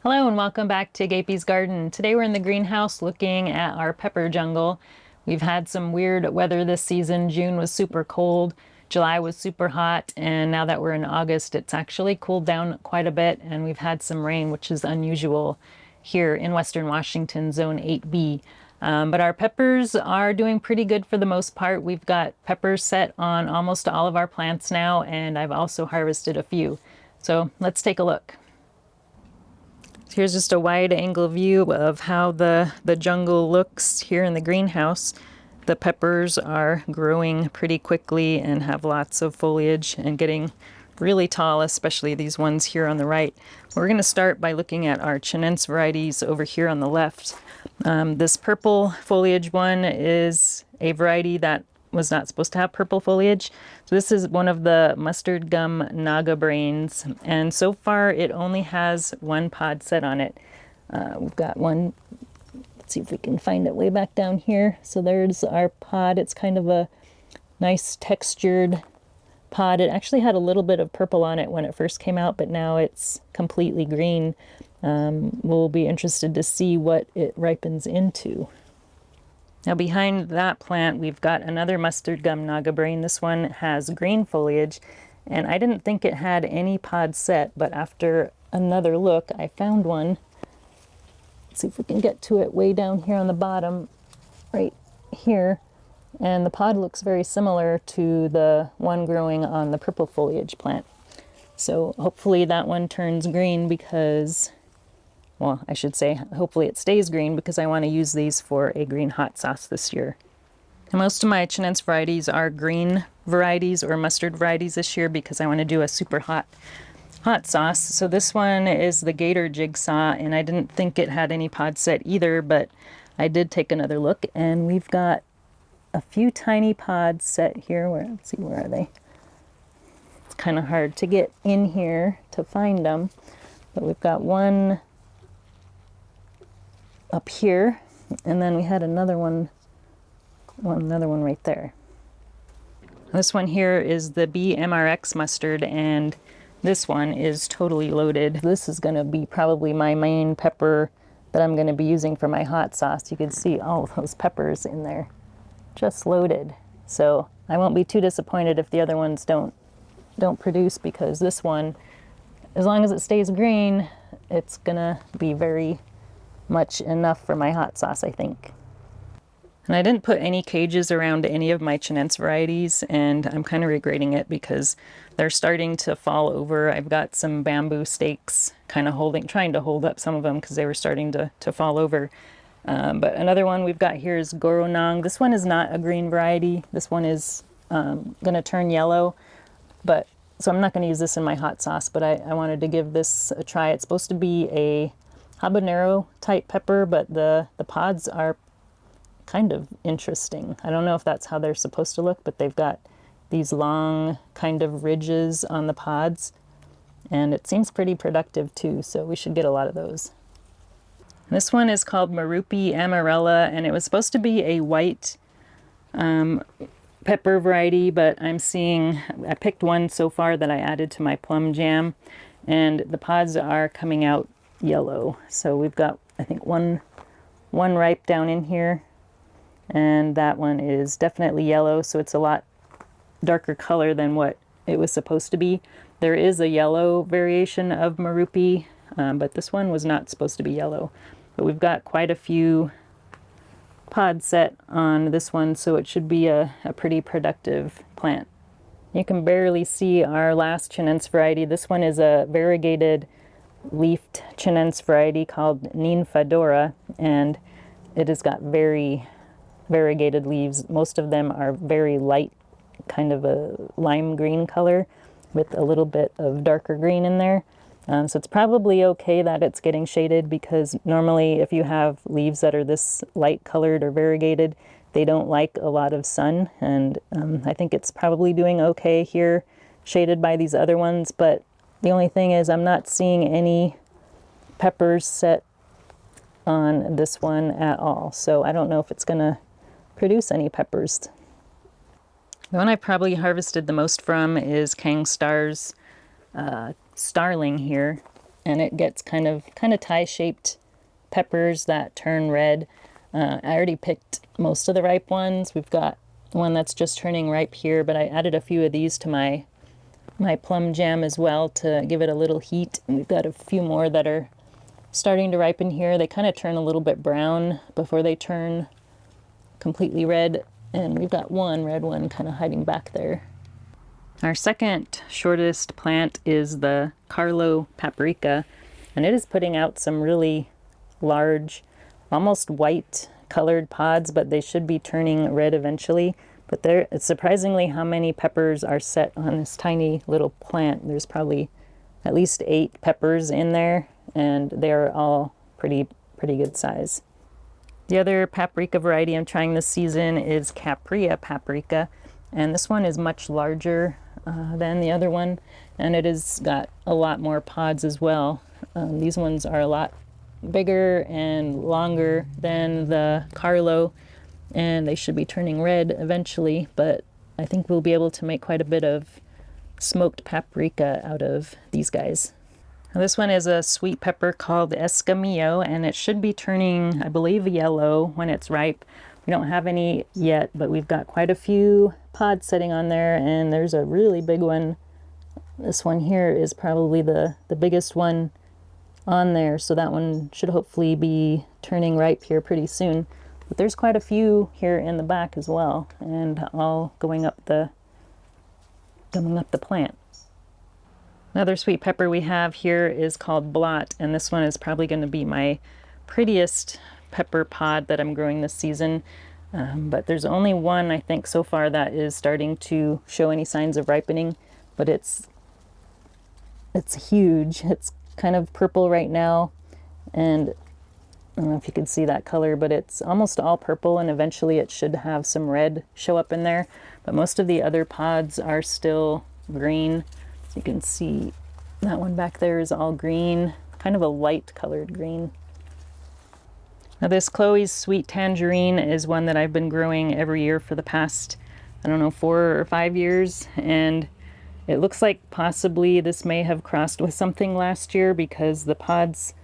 Hello and welcome back to Gapeys Garden. Today we're in the greenhouse looking at our pepper jungle. We've had some weird weather this season. June was super cold, July was super hot, and now that we're in August, it's actually cooled down quite a bit, and we've had some rain, which is unusual here in Western Washington, Zone 8B. But our peppers are doing pretty good for the most part. We've got peppers set on almost all of our plants now, and I've also harvested a few. So let's take a look. Here's just a wide angle view of how the jungle looks here in the greenhouse. The peppers are growing pretty quickly and have lots of foliage and getting really tall, especially these ones here on the right. We're going to start by looking at our chinense varieties over here on the left. This purple foliage one is a variety that was not supposed to have purple foliage. So this is one of the mustard gum naga brains, and so far it only has one pod set on it. We've got one. Let's see if we can find it way back down here. So there's our pod. It's kind of a nice textured pod. It actually had a little bit of purple on it when it first came out, but now it's completely green. We'll be interested to see what it ripens into. Now behind that plant, we've got another mustard gum naga brain. This one has green foliage, and I didn't think it had any pod set, but after another look, I found one. Let's see if we can get to it way down here on the bottom, right here. And the pod looks very similar to the one growing on the purple foliage plant. So hopefully that one turns green because, well, I should say, hopefully it stays green because I want to use these for a green hot sauce this year. And most of my chinense varieties are green varieties or mustard varieties this year because I want to do a super hot sauce. So this one is the Gator Jigsaw, and I didn't think it had any pod set either, but I did take another look, and we've got a few tiny pods set here. Let's see, where are they? It's kind of hard to get in here to find them, but we've got one up here, and then we had another one right there. This one here is the BMRX mustard, and this one is totally loaded. This is going to be probably my main pepper that I'm going to be using for my hot sauce. You can see all those peppers in there, just loaded. So I won't be too disappointed if the other ones don't produce, because this one, as long as it stays green, it's gonna be very much enough for my hot sauce, I think. And I didn't put any cages around any of my chinense varieties, and I'm kind of regretting it because they're starting to fall over. I've got some bamboo stakes kind of trying to hold up some of them because they were starting to fall over. But another one we've got here is Goronong. This one is not a green variety. This one is gonna turn yellow, so I'm not gonna use this in my hot sauce, but I wanted to give this a try. It's supposed to be a habanero type pepper, but the pods are kind of interesting. I don't know if that's how they're supposed to look, but they've got these long kind of ridges on the pods, and it seems pretty productive too, so we should get a lot of those. This one is called Marupi Amarella, and it was supposed to be a white pepper variety, but I picked one so far that I added to my plum jam, and the pods are coming out yellow. So we've got, I think, one ripe down in here, and that one is definitely yellow, so it's a lot darker color than what it was supposed to be. There is a yellow variation of Marupi, but this one was not supposed to be yellow. But we've got quite a few pods set on this one, so it should be a pretty productive plant. You can barely see our last chinense variety. This one is a variegated leafed chinense variety called Ninfadora, and it has got very variegated leaves. Most of them are very light, kind of a lime green color with a little bit of darker green in there. So it's probably okay that it's getting shaded, because normally if you have leaves that are this light colored or variegated, they don't like a lot of sun, and I think it's probably doing okay here shaded by these other ones. But the only thing is I'm not seeing any peppers set on this one at all, so I don't know if it's gonna produce any peppers. The one I probably harvested the most from is Kang Starr's Starrling here. and it gets kind of tie-shaped peppers that turn red. I already picked most of the ripe ones. We've got one that's just turning ripe here, but I added a few of these to my plum jam as well to give it a little heat. And we've got a few more that are starting to ripen here. They kind of turn a little bit brown before they turn completely red. And we've got one red one kind of hiding back there. Our second shortest plant is the Carlo paprika, and it is putting out some really large, almost white colored pods, but they should be turning red eventually. But it's surprisingly how many peppers are set on this tiny little plant. There's probably at least 8 peppers in there, and they're all pretty good size. The other paprika variety I'm trying this season is Capria paprika, and this one is much larger than the other one, and it has got a lot more pods as well. These ones are a lot bigger and longer than the Carlo, and they should be turning red eventually, but I think we'll be able to make quite a bit of smoked paprika out of these guys. Now, this one is a sweet pepper called Escamillo, and it should be turning, I believe, yellow when it's ripe. We don't have any yet, but we've got quite a few pods sitting on there, and there's a really big one. This one here is probably the biggest one on there, so that one should hopefully be turning ripe here pretty soon. But there's quite a few here in the back as well, and all going up the plant. Another sweet pepper we have here is called Blot, and this one is probably going to be my prettiest pepper pod that I'm growing this season. But there's only one, I think, so far that is starting to show any signs of ripening, but it's huge. It's kind of purple right now, and I don't know if you can see that color, but it's almost all purple, and eventually it should have some red show up in there. But most of the other pods are still green. So you can see that one back there is all green, kind of a light colored green. Now this Chloe's Sweet Tangerine is one that I've been growing every year for the past, I don't know, 4 or 5 years, and it looks like possibly this may have crossed with something last year because the pods,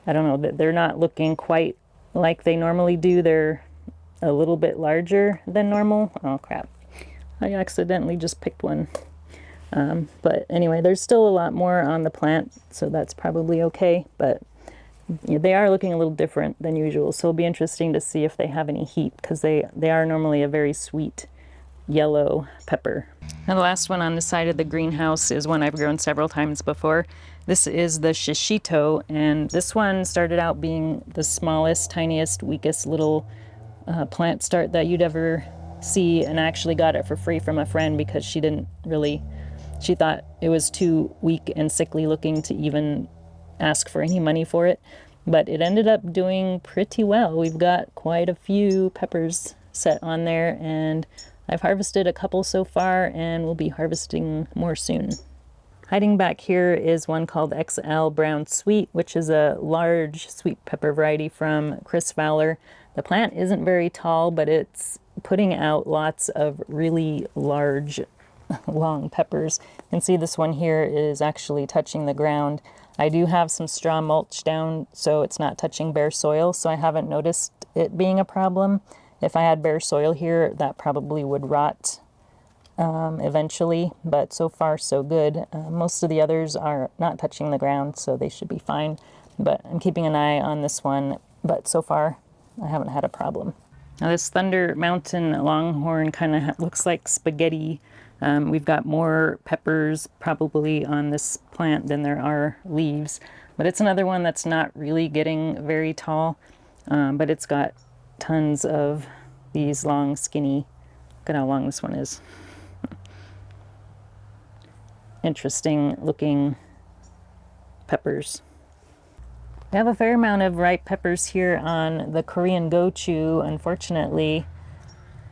I don't know, they're not looking quite like they normally do. They're a little bit larger than normal. Oh crap, I accidentally just picked one. But anyway, there's still a lot more on the plant, so that's probably okay, but they are looking a little different than usual, so it'll be interesting to see if they have any heat, because they are normally a very sweet yellow pepper. Now the last one on the side of the greenhouse is one I've grown several times before. This is the shishito, and this one started out being the smallest, tiniest, weakest little plant start that you'd ever see, and I actually got it for free from a friend because she thought it was too weak and sickly looking to even ask for any money for it. But it ended up doing pretty well. We've got quite a few peppers set on there, and I've harvested a couple so far, and we'll be harvesting more soon. Hiding back here is one called XL Brown Sweet, which is a large sweet pepper variety from Chris Fowler. The plant isn't very tall, but it's putting out lots of really large long peppers. You can see this one here is actually touching the ground. I do have some straw mulch down, so it's not touching bare soil, so I haven't noticed it being a problem. If I had bare soil here, that probably would rot eventually, but so far so good. Most of the others are not touching the ground, so they should be fine, but I'm keeping an eye on this one, but so far I haven't had a problem. Now this Thunder Mountain Longhorn kind of looks like spaghetti. We've got more peppers probably on this plant than there are leaves, but it's another one that's not really getting very tall, but it's got tons of these long, skinny, look at how long this one is. Interesting looking peppers. We have a fair amount of ripe peppers here on the Korean gochu. Unfortunately,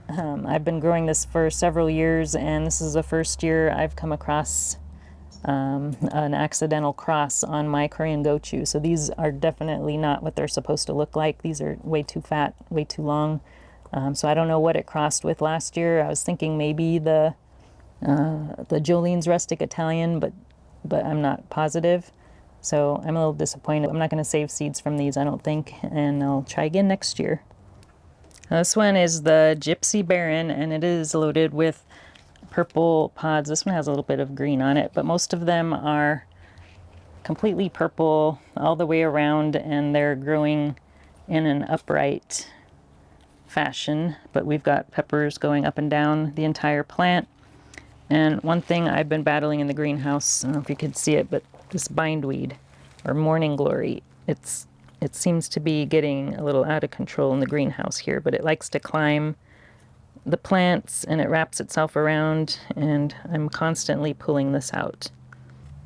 I've been growing this for several years, and this is the first year I've come across an accidental cross on my Korean gochu. So these are definitely not what they're supposed to look like. These are way too fat, way too long. So I don't know what it crossed with last year. I was thinking maybe the Jolene's Rustic Italian, but I'm not positive. So I'm a little disappointed. I'm not going to save seeds from these, I don't think, and I'll try again next year. Now, this one is the Gypsy Baron, and it is loaded with purple pods. This one has a little bit of green on it, but most of them are completely purple all the way around, and they're growing in an upright fashion. But we've got peppers going up and down the entire plant. And one thing I've been battling in the greenhouse, I don't know if you could see it, but this bindweed, or morning glory, it seems to be getting a little out of control in the greenhouse here, but it likes to climb the plants and it wraps itself around, and I'm constantly pulling this out.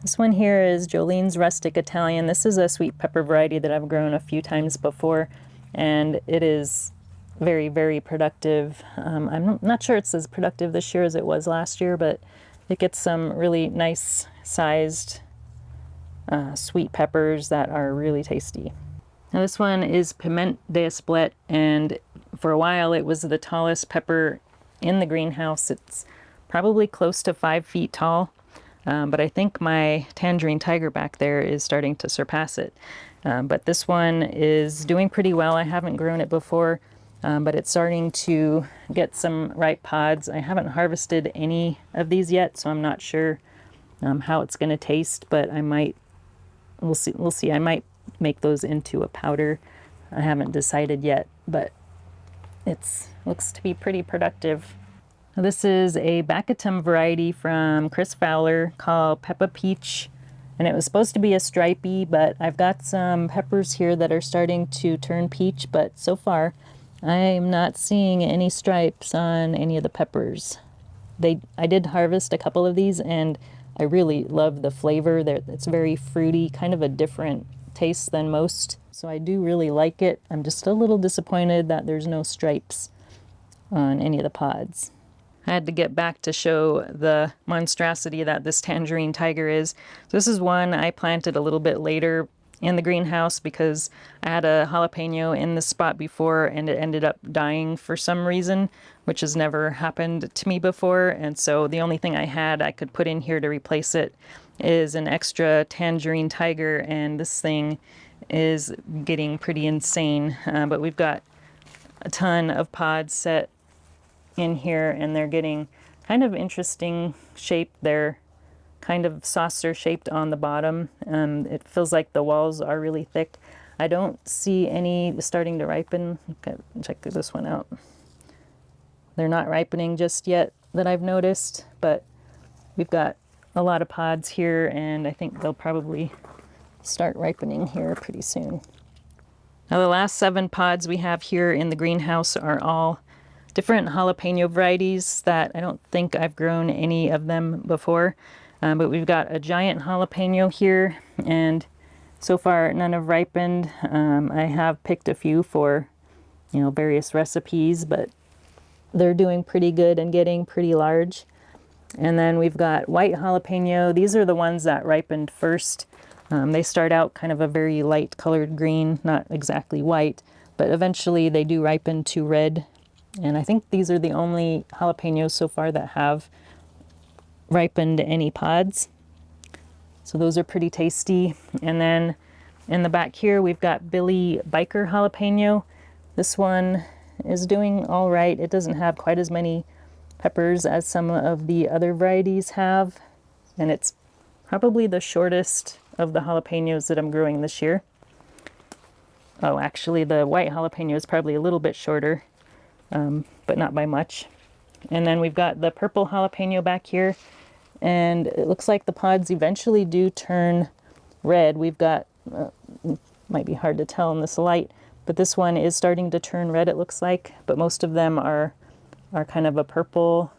This one here is Jolene's Rustic Italian. This is a sweet pepper variety that I've grown a few times before, and it is very, very productive. I'm not sure it's as productive this year as it was last year, but it gets some really nice sized sweet peppers that are really tasty. Now this one is Piment d'Espelette, and for a while it was the tallest pepper in the greenhouse. It's probably close to 5 feet tall, but I think my Tangerine Tiger back there is starting to surpass it. But this one is doing pretty well. I haven't grown it before, but it's starting to get some ripe pods. I haven't harvested any of these yet, so I'm not sure how it's going to taste, but we'll see. I might make those into a powder. I haven't decided yet, but looks to be pretty productive. Now, this is a Baccatum variety from Chris Fowler called Peppa Peach, and it was supposed to be a stripey, but I've got some peppers here that are starting to turn peach, but so far I'm not seeing any stripes on any of the peppers. I did harvest a couple of these, and I really love the flavor. It's very fruity, kind of a different taste than most, so I do really like it. I'm just a little disappointed that there's no stripes on any of the pods. I had to get back to show the monstrosity that this Tangerine Tiger is. So this is one I planted a little bit later in the greenhouse because I had a jalapeno in this spot before and it ended up dying for some reason, which has never happened to me before. And so the only thing I could put in here to replace it is an extra Tangerine Tiger, and this thing is getting pretty insane. But we've got a ton of pods set in here, and they're getting kind of interesting shape. They're kind of saucer shaped on the bottom. It feels like the walls are really thick. I don't see any starting to ripen. Okay, check this one out. They're not ripening just yet that I've noticed, but we've got a lot of pods here, and I think they'll probably start ripening here pretty soon. Now the last 7 pods we have here in the greenhouse are all different jalapeno varieties that I don't think I've grown any of them before. But we've got a giant jalapeno here, and so far none have ripened. I have picked a few for, various recipes, but they're doing pretty good and getting pretty large. And then we've got white jalapeno. These are the ones that ripened first. They start out kind of a very light colored green, not exactly white, but eventually they do ripen to red. And I think these are the only jalapenos so far that have ripened any pods. So those are pretty tasty. And then in the back here, we've got Billy Biker jalapeno. This one is doing all right. It doesn't have quite as many peppers as some of the other varieties have. And it's probably the shortest of the jalapenos that I'm growing this year. Oh, actually the white jalapeno is probably a little bit shorter, but not by much. And then we've got the purple jalapeno back here, and it looks like the pods eventually do turn red. We've got, might be hard to tell in this light, but this one is starting to turn red, it looks like, but most of them are kind of a purple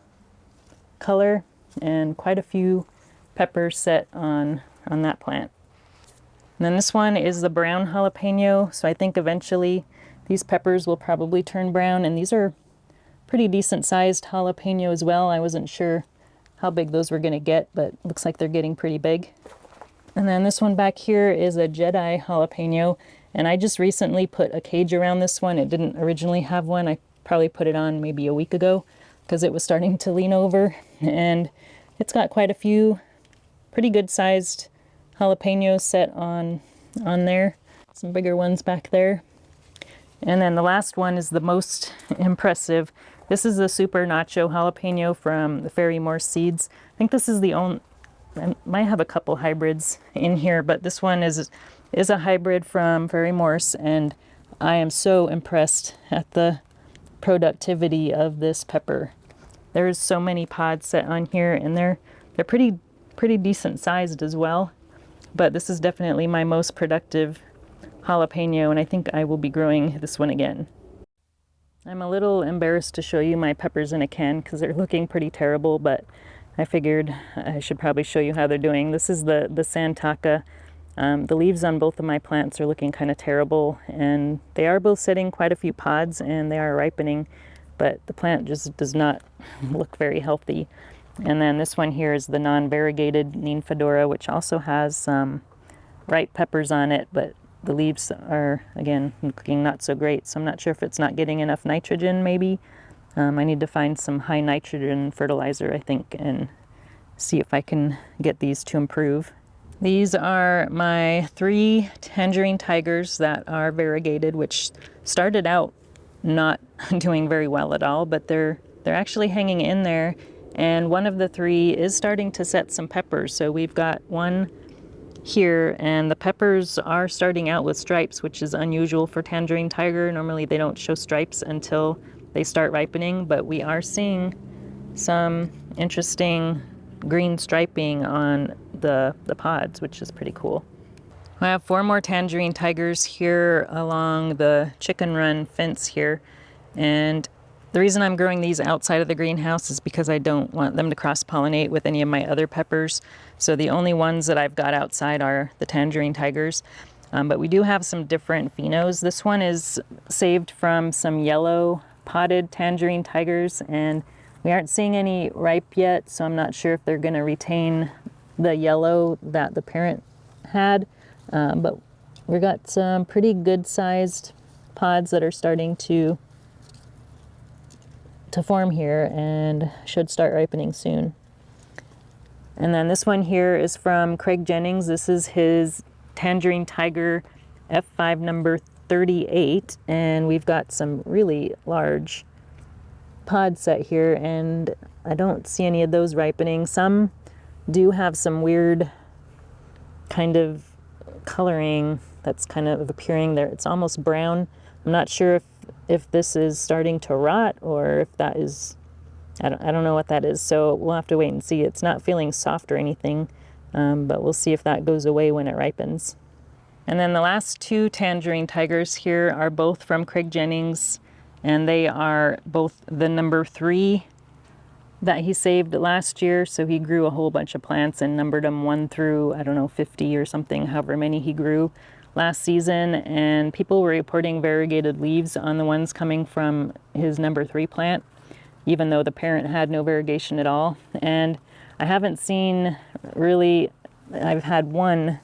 color, and quite a few peppers set on that plant. And then this one is the brown jalapeno, so I think eventually these peppers will probably turn brown, and these are pretty decent sized jalapeno as well. I wasn't sure how big those were going to get, but looks like they're getting pretty big. And then this one back here is a Jedi jalapeno, and I just recently put a cage around this one. It didn't originally have one. I probably put it on maybe a week ago because it was starting to lean over, and it's got quite a few pretty good sized jalapenos set on there. Some bigger ones back there. And then the last one is the most impressive. This is the Super Nacho Jalapeno from the Fairy Morse seeds. I think this is the only, I might have a couple hybrids in here, but this one is a hybrid from Fairy Morse, and I am so impressed at the productivity of this pepper. There's so many pods set on here, and they're pretty decent sized as well. But this is definitely my most productive jalapeno, and I think I will be growing this one again. I'm a little embarrassed to show you my peppers in a can because they're looking pretty terrible, but I figured I should probably show you how they're doing. This is the Santaka. The leaves on both of my plants are looking kind of terrible, and they are both setting quite a few pods and they are ripening, but the plant just does not look very healthy. And then this one here is the non-variegated Ninfedora, which also has some ripe peppers on it, but the leaves are, again, looking not so great, so I'm not sure if it's not getting enough nitrogen, maybe. I need to find some high nitrogen fertilizer, I think, and see if I can get these to improve. These are my 3 Tangerine Tigers that are variegated, which started out not doing very well at all, but they're actually hanging in there, and one of the 3 is starting to set some peppers. So we've got one here, and the peppers are starting out with stripes, which is unusual for Tangerine Tiger. Normally they don't show stripes until they start ripening, but we are seeing some interesting green striping on the pods, which is pretty cool. I have 4 more Tangerine Tigers here along the chicken run fence here, and the reason I'm growing these outside of the greenhouse is because I don't want them to cross-pollinate with any of my other peppers. So the only ones that I've got outside are the Tangerine Tigers. But we do have some different phenos. This one is saved from some yellow potted Tangerine Tigers, and we aren't seeing any ripe yet, so I'm not sure if they're going to retain the yellow that the parent had. But we got some pretty good-sized pods that are starting to form here and should start ripening soon. And then this one here is from Craig Jennings. This is his Tangerine Tiger F5 number 38, and we've got some really large pods set here, and I don't see any of those ripening. Some do have some weird kind of coloring that's kind of appearing there. It's almost brown. I'm not sure if this is starting to rot or if that is, I don't know what that is, so we'll have to wait and see. It's not feeling soft or anything, but we'll see if that goes away when it ripens. And then the last 2 Tangerine Tigers here are both from Craig Jennings, and they are both the number 3 that he saved last year. So he grew a whole bunch of plants and numbered them 1 through, I don't know, 50 or something, however many he grew last season, and people were reporting variegated leaves on the ones coming from his number 3 plant, even though the parent had no variegation at all. And I haven't seen really, I've had 1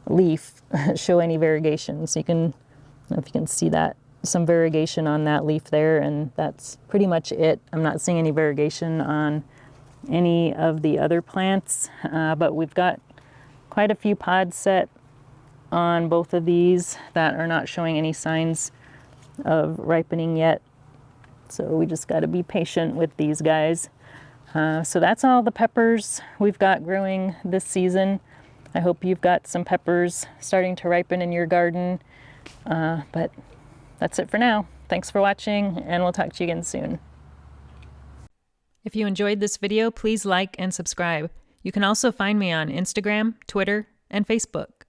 leaf show any variegation, so you can, I don't know if you can see that, some variegation on that leaf there, and that's pretty much it. I'm not seeing any variegation on any of the other plants, but we've got quite a few pods set on both of these that are not showing any signs of ripening yet. So we just got to be patient with these guys. So that's all the peppers we've got growing this season. I hope you've got some peppers starting to ripen in your garden. But that's it for now. Thanks for watching, and we'll talk to you again soon. If you enjoyed this video, please like and subscribe. You can also find me on Instagram, Twitter, and Facebook.